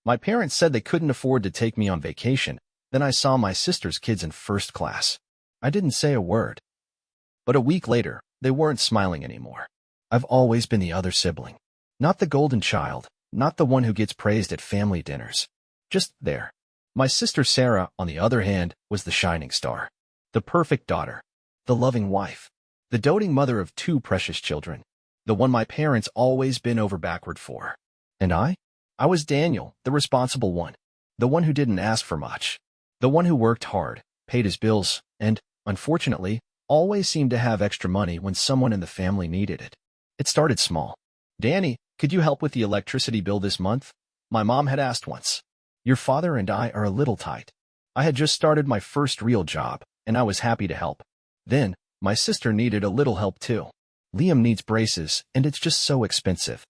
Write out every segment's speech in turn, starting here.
My parents said they couldn't afford to take me on vacation. Then I saw my sister's kids in first class. I didn't say a word. But a week later, they weren't smiling anymore. I've always been the other sibling. Not the golden child, not the one who gets praised at family dinners. Just there. My sister Sarah, on the other hand, was the shining star. The perfect daughter. The loving wife. The doting mother of two precious children. The one my parents always been over backward for. And I? I was Daniel, the responsible one. The one who didn't ask for much. The one who worked hard, paid his bills, and, unfortunately, always seemed to have extra money when someone in the family needed it. It started small. "Danny, could you help with the electricity bill this month?" My mom had asked once. "Your father and I are a little tight." I had just started my first real job, and I was happy to help. Then, my sister needed a little help too. "Liam needs braces, and it's just so expensive."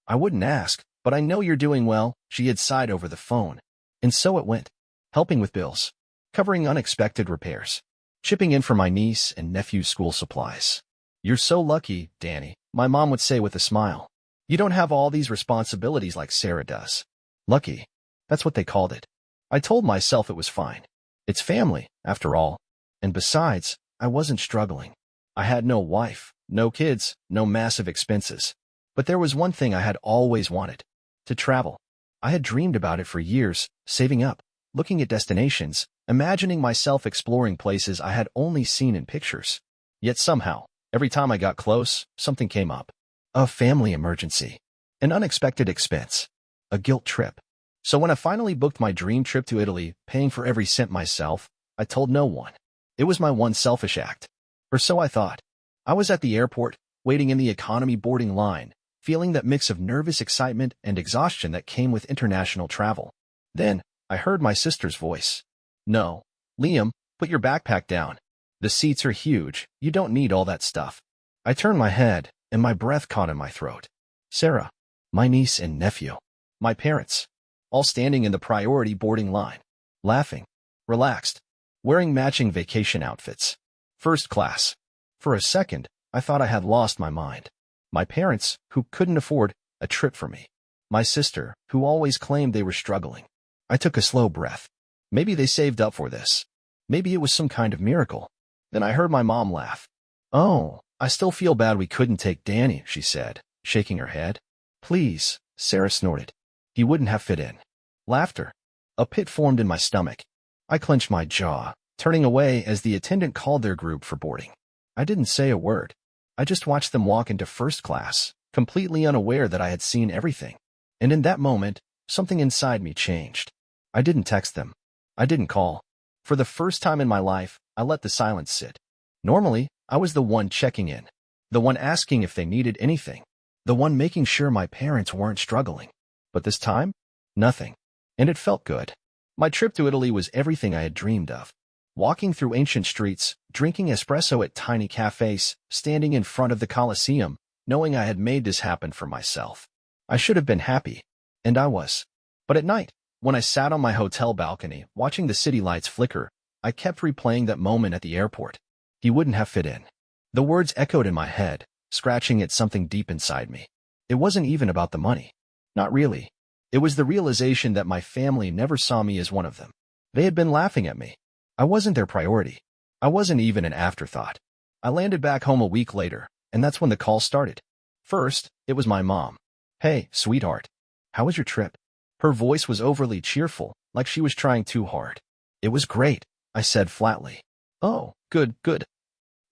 I wouldn't ask, "But I know you're doing well," she had sighed over the phone. And so it went. Helping with bills. Covering unexpected repairs. Chipping in for my niece and nephew's school supplies. "You're so lucky, Danny," my mom would say with a smile. "You don't have all these responsibilities like Sarah does." Lucky. That's what they called it. I told myself it was fine. It's family, after all. And besides, I wasn't struggling. I had no wife, no kids, no massive expenses. But there was one thing I had always wanted. To travel. I had dreamed about it for years, saving up, looking at destinations, imagining myself exploring places I had only seen in pictures. Yet somehow, every time I got close, something came up. A family emergency. An unexpected expense. A guilt trip. So when I finally booked my dream trip to Italy, paying for every cent myself, I told no one. It was my one selfish act. Or so I thought. I was at the airport, waiting in the economy boarding line, feeling that mix of nervous excitement and exhaustion that came with international travel. Then, I heard my sister's voice. "No, Liam, put your backpack down. The seats are huge, you don't need all that stuff." I turned my head, and my breath caught in my throat. Sarah, my niece and nephew, my parents, all standing in the priority boarding line, laughing, relaxed, wearing matching vacation outfits. First class. For a second, I thought I had lost my mind. My parents, who couldn't afford a trip for me. My sister, who always claimed they were struggling. I took a slow breath. Maybe they saved up for this. Maybe it was some kind of miracle. Then I heard my mom laugh. "Oh, I still feel bad we couldn't take Danny," she said, shaking her head. "Please," Sarah snorted. "He wouldn't have fit in." Laughter. A pit formed in my stomach. I clenched my jaw, turning away as the attendant called their group for boarding. I didn't say a word. I just watched them walk into first class, completely unaware that I had seen everything. And in that moment, something inside me changed. I didn't text them. I didn't call. For the first time in my life, I let the silence sit. Normally, I was the one checking in. The one asking if they needed anything. The one making sure my parents weren't struggling. But this time, nothing. And it felt good. My trip to Italy was everything I had dreamed of. Walking through ancient streets, drinking espresso at tiny cafes, standing in front of the Colosseum, knowing I had made this happen for myself. I should have been happy. And I was. But at night, when I sat on my hotel balcony, watching the city lights flicker, I kept replaying that moment at the airport. He wouldn't have fit in. The words echoed in my head, scratching at something deep inside me. It wasn't even about the money. Not really. It was the realization that my family never saw me as one of them. They had been laughing at me. I wasn't their priority. I wasn't even an afterthought. I landed back home a week later, and that's when the call started. First, it was my mom. "Hey, sweetheart. How was your trip?" Her voice was overly cheerful, like she was trying too hard. "It was great," I said flatly. "Oh, good, good.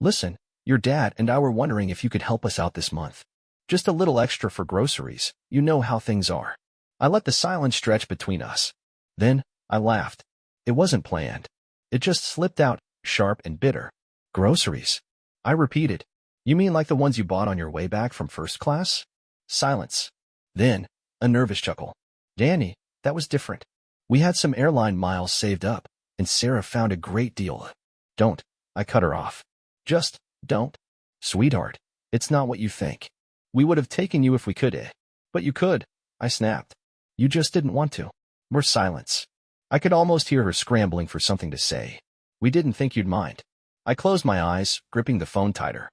Listen, your dad and I were wondering if you could help us out this month. Just a little extra for groceries, you know how things are." I let the silence stretch between us. Then, I laughed. It wasn't planned. It just slipped out, sharp and bitter. "Groceries?" I repeated. "You mean like the ones you bought on your way back from first class?" Silence. Then, a nervous chuckle. "Danny, that was different. We had some airline miles saved up, and Sarah found a great deal." "Don't," I cut her off. "Just, don't." "Sweetheart, it's not what you think. We would have taken you if we could, eh? But you could," I snapped. "You just didn't want to." More silence. I could almost hear her scrambling for something to say. "We didn't think you'd mind." I closed my eyes, gripping the phone tighter.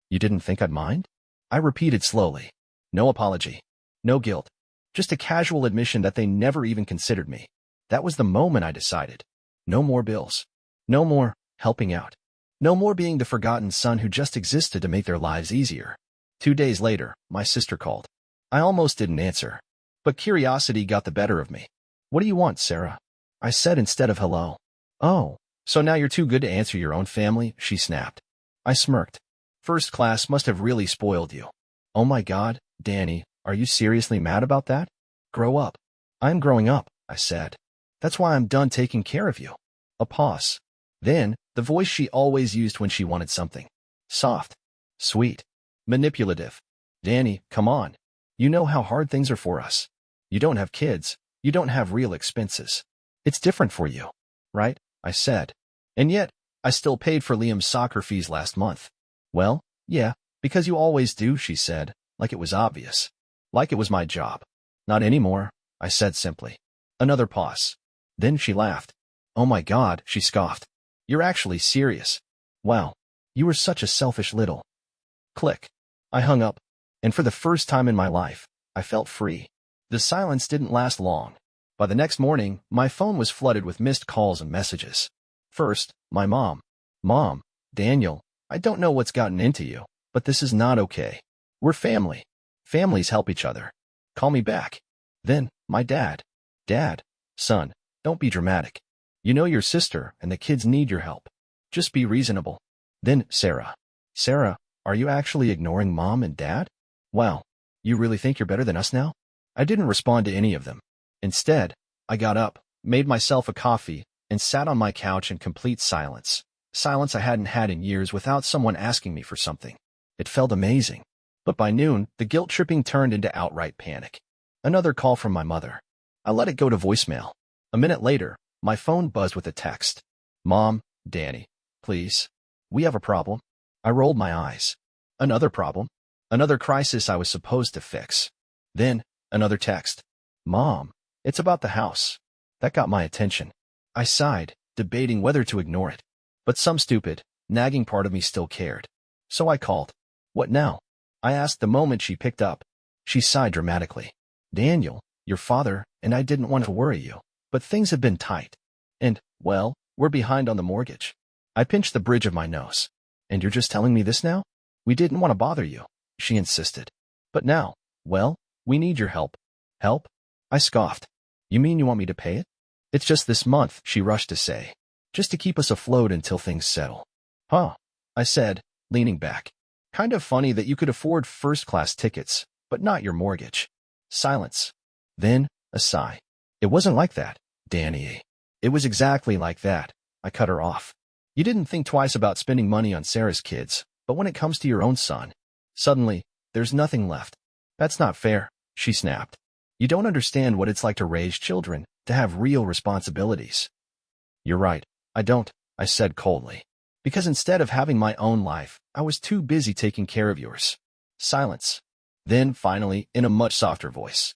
"You didn't think I'd mind?" I repeated slowly. No apology. No guilt. Just a casual admission that they never even considered me. That was the moment I decided. No more bills. No more helping out. No more being the forgotten son who just existed to make their lives easier. 2 days later, my sister called. I almost didn't answer, but curiosity got the better of me. What do you want, Sarah? I said instead of hello. Oh, so now you're too good to answer your own family, she snapped. I smirked. First class must have really spoiled you. Oh my God, Danny, are you seriously mad about that? Grow up. I'm growing up, I said. That's why I'm done taking care of you. A pause. Then, the voice she always used when she wanted something. Soft. Sweet. Manipulative. Danny, come on. You know how hard things are for us. You don't have kids. You don't have real expenses. It's different for you. Right? I said. And yet, I still paid for Liam's soccer fees last month. Well, yeah, because you always do, she said, like it was obvious. Like it was my job. Not anymore, I said simply. Another pause. Then she laughed. Oh my God, she scoffed. You're actually serious. Wow, you were such a selfish little. Click. I hung up, and for the first time in my life, I felt free. The silence didn't last long. By the next morning, my phone was flooded with missed calls and messages. First, my mom. Mom, Daniel, I don't know what's gotten into you, but this is not okay. We're family. Families help each other. Call me back. Then, my dad. Dad, son, don't be dramatic. You know your sister and the kids need your help. Just be reasonable. Then, Sarah. Sarah, are you actually ignoring mom and dad? Wow, you really think you're better than us now? I didn't respond to any of them. Instead, I got up, made myself a coffee, and sat on my couch in complete silence. Silence I hadn't had in years without someone asking me for something. It felt amazing. But by noon, the guilt-tripping turned into outright panic. Another call from my mother. I let it go to voicemail. A minute later, my phone buzzed with a text. Mom, Danny, please. We have a problem. I rolled my eyes. Another problem. Another crisis I was supposed to fix. Then, another text. Mom, it's about the house. That got my attention. I sighed, debating whether to ignore it. But some stupid, nagging part of me still cared. So I called. What now? I asked the moment she picked up. She sighed dramatically. Daniel, your father, and I didn't want to worry you, but things have been tight. And, well, we're behind on the mortgage. I pinched the bridge of my nose. And you're just telling me this now? We didn't want to bother you, she insisted. But now, well, we need your help. Help? I scoffed. You mean you want me to pay it? It's just this month, she rushed to say. Just to keep us afloat until things settle. Huh, I said, leaning back. Kind of funny that you could afford first-class tickets, but not your mortgage. Silence. Then, a sigh. It wasn't like that, Danny. It was exactly like that. I cut her off. You didn't think twice about spending money on Sarah's kids, but when it comes to your own son, suddenly, there's nothing left. That's not fair, she snapped. You don't understand what it's like to raise children, to have real responsibilities. You're right, I don't, I said coldly. Because instead of having my own life, I was too busy taking care of yours. Silence. Then, finally, in a much softer voice.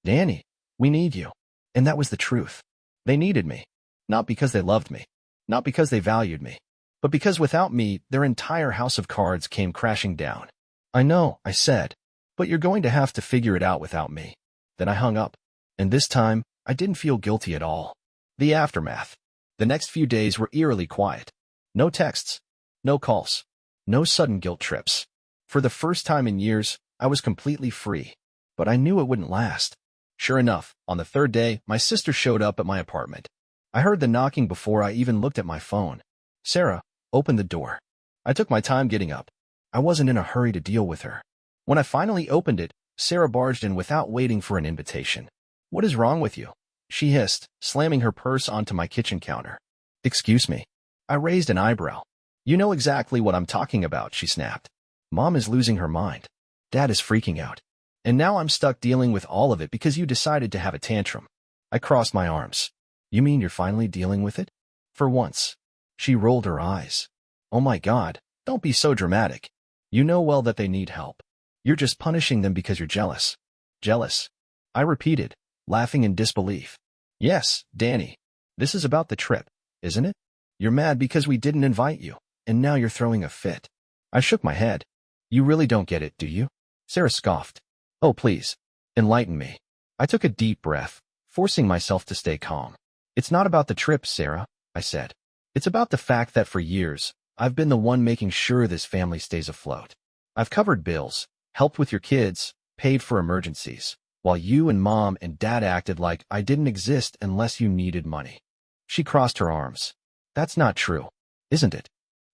Danny, we need you. And that was the truth. They needed me. Not because they loved me. Not because they valued me. But because without me, their entire house of cards came crashing down. I know, I said. But you're going to have to figure it out without me. Then I hung up. And this time, I didn't feel guilty at all. The aftermath. The next few days were eerily quiet. No texts. No calls. No sudden guilt trips. For the first time in years, I was completely free. But I knew it wouldn't last. Sure enough, on the third day, my sister showed up at my apartment. I heard the knocking before I even looked at my phone. Sarah, open the door. I took my time getting up. I wasn't in a hurry to deal with her. When I finally opened it, Sarah barged in without waiting for an invitation. What is wrong with you? She hissed, slamming her purse onto my kitchen counter. Excuse me. I raised an eyebrow. You know exactly what I'm talking about, she snapped. Mom is losing her mind. Dad is freaking out. And now I'm stuck dealing with all of it because you decided to have a tantrum. I crossed my arms. You mean you're finally dealing with it? For once. She rolled her eyes. Oh my God, don't be so dramatic. You know well that they need help. You're just punishing them because you're jealous. Jealous? I repeated, laughing in disbelief. Yes, Danny. This is about the trip, isn't it? You're mad because we didn't invite you, and now you're throwing a fit. I shook my head. You really don't get it, do you? Sarah scoffed. Oh, please. Enlighten me. I took a deep breath, forcing myself to stay calm. It's not about the trip, Sarah, I said. It's about the fact that for years, I've been the one making sure this family stays afloat. I've covered bills, helped with your kids, paid for emergencies, while you and Mom and Dad acted like I didn't exist unless you needed money. She crossed her arms. That's not true, isn't it?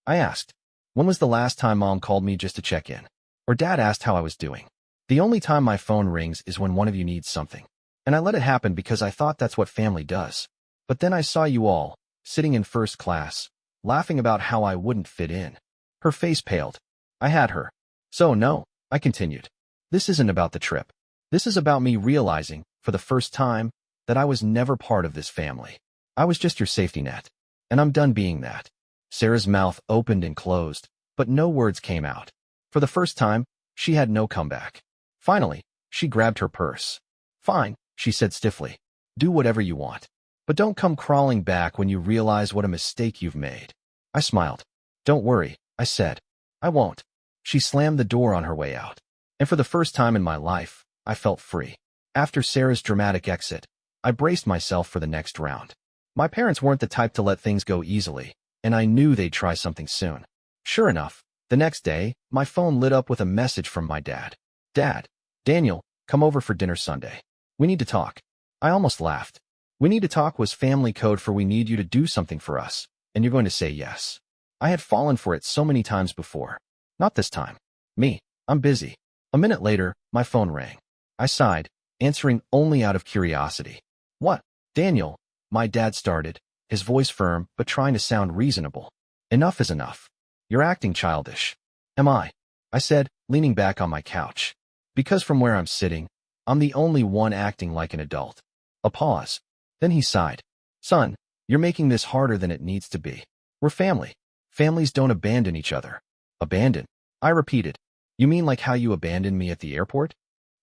I asked. When was the last time Mom called me just to check in? Or Dad asked how I was doing? The only time my phone rings is when one of you needs something. And I let it happen because I thought that's what family does. But then I saw you all, sitting in first class, laughing about how I wouldn't fit in. Her face paled. I had her. So no, I continued. This isn't about the trip. This is about me realizing, for the first time, that I was never part of this family. I was just your safety net. And I'm done being that. Sarah's mouth opened and closed, but no words came out. For the first time, she had no comeback. Finally, she grabbed her purse. Fine, she said stiffly. Do whatever you want. But don't come crawling back when you realize what a mistake you've made. I smiled. Don't worry, I said. I won't. She slammed the door on her way out. And for the first time in my life, I felt free. After Sarah's dramatic exit, I braced myself for the next round. My parents weren't the type to let things go easily, and I knew they'd try something soon. Sure enough, the next day, my phone lit up with a message from my dad. Dad, Daniel, come over for dinner Sunday. We need to talk. I almost laughed. We need to talk was family code for we need you to do something for us, and you're going to say yes. I had fallen for it so many times before. Not this time. Me, I'm busy. A minute later, my phone rang. I sighed, answering only out of curiosity. What? Daniel, my dad started, his voice firm but trying to sound reasonable. Enough is enough. You're acting childish. Am I? I said, leaning back on my couch. Because from where I'm sitting, I'm the only one acting like an adult. A pause. Then he sighed. Son, you're making this harder than it needs to be. We're family. Families don't abandon each other. Abandon? I repeated. You mean like how you abandoned me at the airport?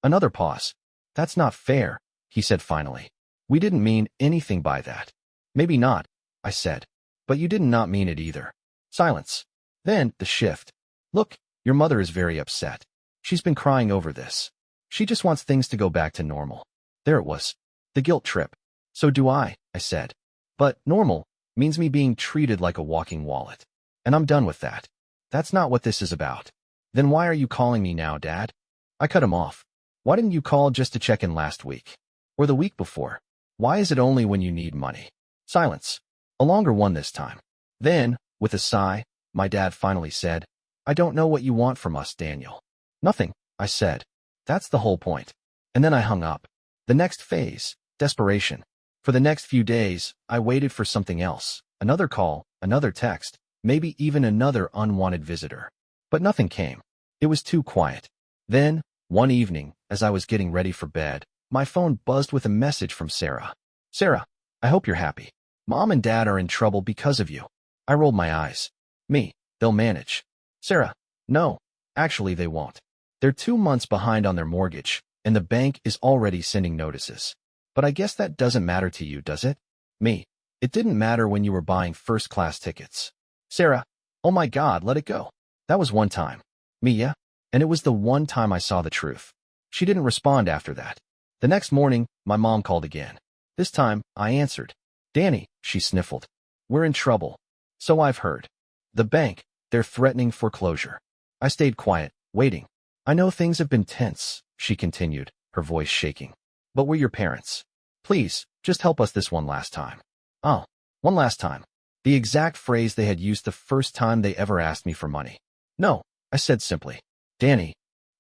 Another pause. That's not fair, he said finally. We didn't mean anything by that. Maybe not, I said. But you did not mean it either. Silence. Then, the shift. Look, your mother is very upset. She's been crying over this. She just wants things to go back to normal. There it was. The guilt trip. So do I said. But normal means me being treated like a walking wallet. And I'm done with that. That's not what this is about. Then why are you calling me now, Dad? I cut him off. Why didn't you call just to check in last week? Or the week before? Why is it only when you need money? Silence. A longer one this time. Then, with a sigh, my dad finally said, I don't know what you want from us, Daniel. Nothing, I said. That's the whole point. And then I hung up. The next phase, desperation. For the next few days, I waited for something else. Another call, another text, maybe even another unwanted visitor. But nothing came. It was too quiet. Then, one evening, as I was getting ready for bed, my phone buzzed with a message from Sarah. Sarah, I hope you're happy. Mom and Dad are in trouble because of you. I rolled my eyes. Me, they'll manage. Sarah, no, actually they won't. They're 2 months behind on their mortgage, and the bank is already sending notices. But I guess that doesn't matter to you, does it? Me, it didn't matter when you were buying first-class tickets. Sarah, oh my God, let it go. That was one time. Me, yeah? And it was the one time I saw the truth. She didn't respond after that. The next morning, my mom called again. This time, I answered. Danny, she sniffled. We're in trouble. So I've heard. The bank, they're threatening foreclosure. I stayed quiet, waiting. I know things have been tense, she continued, her voice shaking. But we're your parents. Please, just help us this one last time. Oh, one last time. The exact phrase they had used the first time they ever asked me for money. No, I said simply. Danny.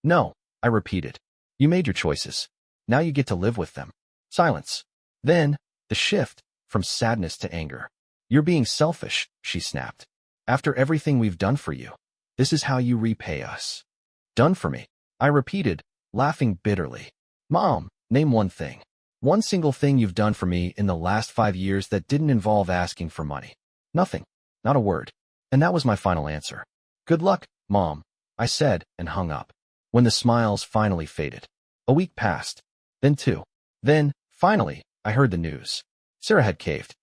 No, I repeated. You made your choices. Now you get to live with them. Silence. Then, the shift, from sadness to anger. You're being selfish, she snapped. After everything we've done for you, this is how you repay us. Done for me, I repeated, laughing bitterly. Mom, name one thing. One single thing you've done for me in the last 5 years that didn't involve asking for money. Nothing. Not a word. And that was my final answer. Good luck, Mom, I said and hung up. When the smiles finally faded. A week passed. Then 2. Then, finally, I heard the news. Sarah had caved.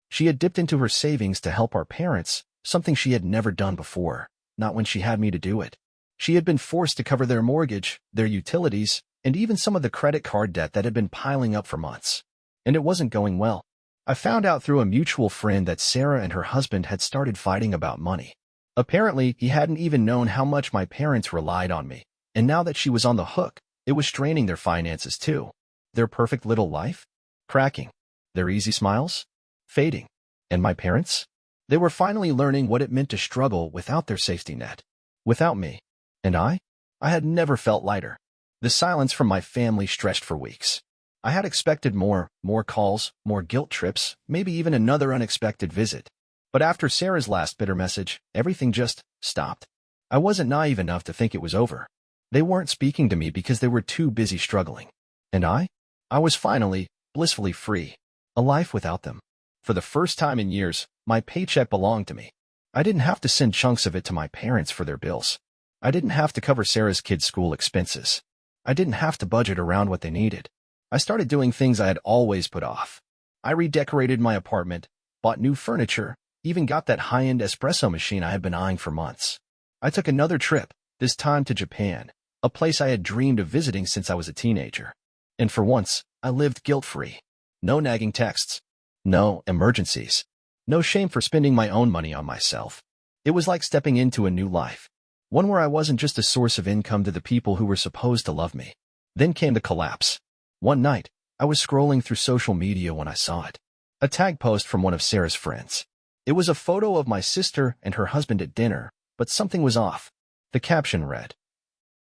She had dipped into her savings to help our parents, something she had never done before, not when she had me to do it. She had been forced to cover their mortgage, their utilities, and even some of the credit card debt that had been piling up for months. And it wasn't going well. I found out through a mutual friend that Sarah and her husband had started fighting about money. Apparently, he hadn't even known how much my parents relied on me, and now that she was on the hook, it was straining their finances too. Their perfect little life? Cracking. Their easy smiles? Fading. And my parents? They were finally learning what it meant to struggle without their safety net. Without me. And I had never felt lighter. The silence from my family stretched for weeks. I had expected more calls, more guilt trips, maybe even another unexpected visit. But after Sarah's last bitter message, everything just stopped. I wasn't naive enough to think it was over. They weren't speaking to me because they were too busy struggling. And I was finally, blissfully free. A life without them. For the first time in years, my paycheck belonged to me. I didn't have to send chunks of it to my parents for their bills. I didn't have to cover Sarah's kids' school expenses. I didn't have to budget around what they needed. I started doing things I had always put off. I redecorated my apartment, bought new furniture, even got that high-end espresso machine I had been eyeing for months. I took another trip, this time to Japan, a place I had dreamed of visiting since I was a teenager. And for once, I lived guilt-free. No nagging texts. No emergencies. No shame for spending my own money on myself. It was like stepping into a new life. One where I wasn't just a source of income to the people who were supposed to love me. Then came the collapse. One night, I was scrolling through social media when I saw it. A tag post from one of Sarah's friends. It was a photo of my sister and her husband at dinner, but something was off. The caption read,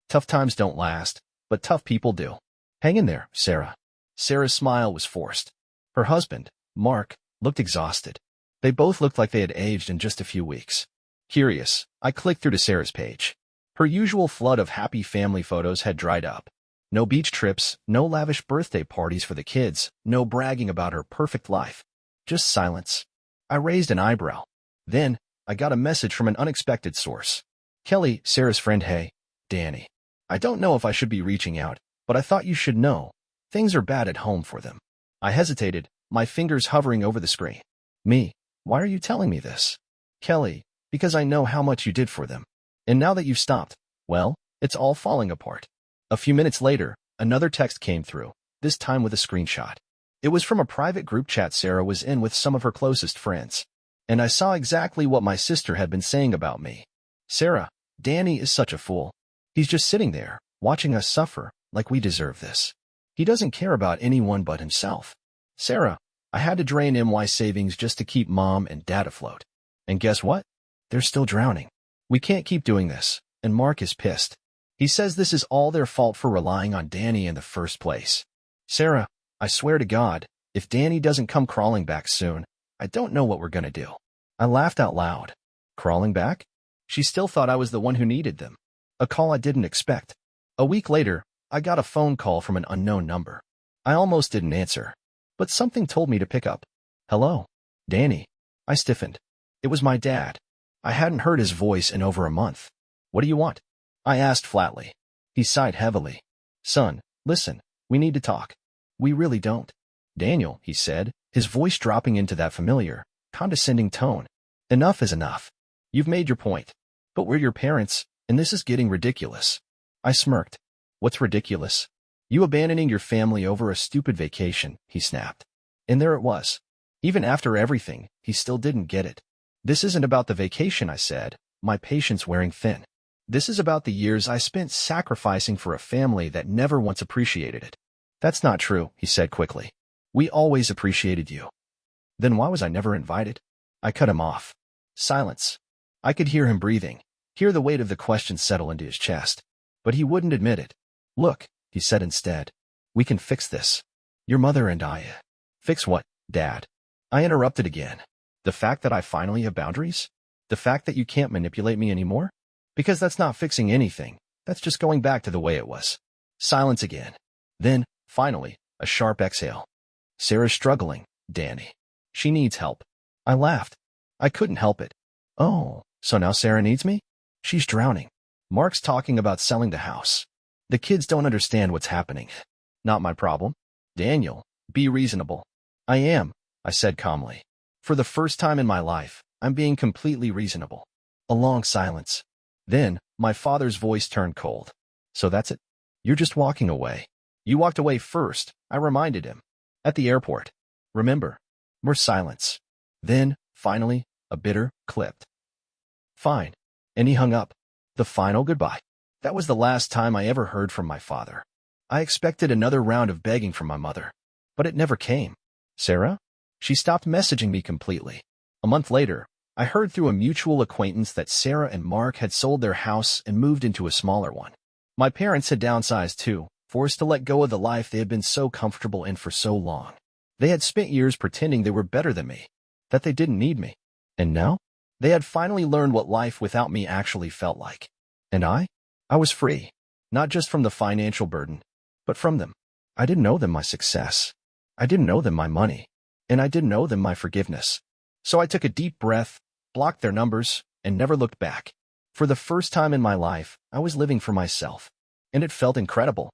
"Tough times don't last, but tough people do. Hang in there, Sarah." Sarah's smile was forced. Her husband, Mark, looked exhausted. They both looked like they had aged in just a few weeks. Curious, I clicked through to Sarah's page. Her usual flood of happy family photos had dried up. No beach trips, no lavish birthday parties for the kids, no bragging about her perfect life. Just silence. I raised an eyebrow. Then, I got a message from an unexpected source. "Kelly, Sarah's friend. Hey, Danny. I don't know if I should be reaching out, but I thought you should know. Things are bad at home for them." I hesitated, my fingers hovering over the screen. "Me? Why are you telling me this?" "Kelly, because I know how much you did for them. And now that you've stopped, well, it's all falling apart." A few minutes later, another text came through, this time with a screenshot. It was from a private group chat Sarah was in with some of her closest friends. And I saw exactly what my sister had been saying about me. "Sarah, Danny is such a fool. He's just sitting there, watching us suffer, like we deserve this. He doesn't care about anyone but himself. Sarah, I had to drain MY savings just to keep Mom and Dad afloat. And guess what? They're still drowning. We can't keep doing this, and Mark is pissed. He says this is all their fault for relying on Danny in the first place. Sarah, I swear to God, if Danny doesn't come crawling back soon, I don't know what we're gonna do." I laughed out loud. Crawling back? She still thought I was the one who needed them. A call I didn't expect. A week later, I got a phone call from an unknown number. I almost didn't answer, but something told me to pick up. "Hello, Danny." I stiffened. It was my dad. I hadn't heard his voice in over a month. "What do you want?" I asked flatly. He sighed heavily. "Son, listen, we need to talk." "We really don't." "Daniel," he said, his voice dropping into that familiar, condescending tone. "Enough is enough. You've made your point. But we're your parents, and this is getting ridiculous." I smirked. "What's ridiculous?" "You abandoning your family over a stupid vacation," he snapped. And there it was. Even after everything, he still didn't get it. "This isn't about the vacation," I said, my patience wearing thin. "This is about the years I spent sacrificing for a family that never once appreciated it." "That's not true," he said quickly. "We always appreciated you." "Then why was I never invited?" I cut him off. Silence. I could hear him breathing, hear the weight of the question settle into his chest. But he wouldn't admit it. "Look," he said instead, "we can fix this. Your mother and I." "Fix what, Dad?" I interrupted again. "The fact that I finally have boundaries? The fact that you can't manipulate me anymore? Because that's not fixing anything. That's just going back to the way it was." Silence again. Then, finally, a sharp exhale. "Sarah's struggling, Danny. She needs help." I laughed. I couldn't help it. "Oh, so now Sarah needs me? She's drowning. Mark's talking about selling the house. The kids don't understand what's happening. Not my problem. Daniel, be reasonable." "I am," I said calmly. For the first time in my life, I'm being completely reasonable. A long silence. Then, my father's voice turned cold. "So that's it? You're just walking away?" You walked away first, I reminded him. At the airport. Remember? More silence. Then, finally, a bitter, clipped. Fine. And he hung up. The final goodbye. That was the last time I ever heard from my father. I expected another round of begging from my mother, but it never came. Sarah? She stopped messaging me completely. A month later, I heard through a mutual acquaintance that Sarah and Mark had sold their house and moved into a smaller one. My parents had downsized too, forced to let go of the life they had been so comfortable in for so long. They had spent years pretending they were better than me, that they didn't need me. And now? They had finally learned what life without me actually felt like. And I was free, not just from the financial burden, but from them. I didn't owe them my success. I didn't owe them my money. And I didn't owe them my forgiveness. So I took a deep breath, blocked their numbers, and never looked back. For the first time in my life, I was living for myself. And it felt incredible.